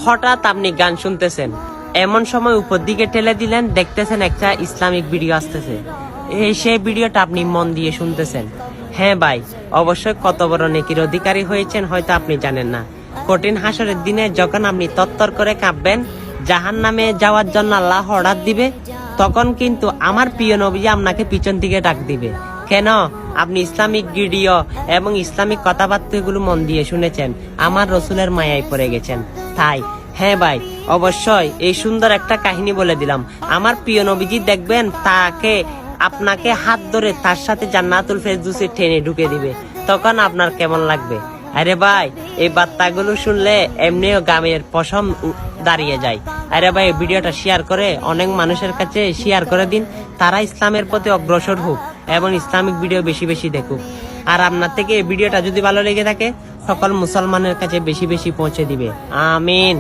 হঠাৎ আপনি গান শুনতেছেন, এমন সময় উপর দিকে ঠেলে দিলেন, দেখতেছেন একটা ইসলামিক ভিডিও আসতেছে। সেই ভিডিওটা আপনি মন দিয়ে শুনতেছেন। হ্যাঁ ভাই, অবশ্যই কত বড় নেকির অধিকারী হয়েছেন হয়তো আপনি জানেন না। কঠিন হাসরের দিনে যখন আপনি তত্তর করে কাঁপবেন, জাহান্নামে যাওয়ার জন্য আল্লাহ অর্ডার দিবে, তখন কিন্তু আমার প্রিয় নবী আপনাকে পিছন দিকে ডাক দিবে। কেন? আপনি ইসলামিক ভিডিও এবং ইসলামিক কথাবার্তাগুলো মন দিয়ে শুনেছেন, আমার রসুলের মায়ায় পড়ে গেছেন। তাই হ্যাঁ ভাই, অবশ্যই এই সুন্দর একটা কাহিনী বলে দিলাম। আমার প্রিয় নবীজি দেখবেন, তাকে আপনাকে হাত ধরে তার সাথে জান্নাতুল ফেরদৌসে টেনে ঢুকে দিবে, তখন আপনার কেমন লাগবে? আরে ভাই, এই বার্তাগুলো শুনলে এমনিও গ্রামের পশম দাঁড়িয়ে যায়। আরে ভাই, ভিডিওটা শেয়ার করে অনেক মানুষের কাছে শেয়ার করে দিন, তারা ইসলামের প্রতি অগ্রসর হোক এবং ইসলামিক ভিডিও বেশি বেশি দেখুক। আর আপনার থেকে এই ভিডিওটা যদি ভালো লেগে থাকে, সকল মুসলমানের কাছে বেশি বেশি পৌঁছে দিবে। আমিন।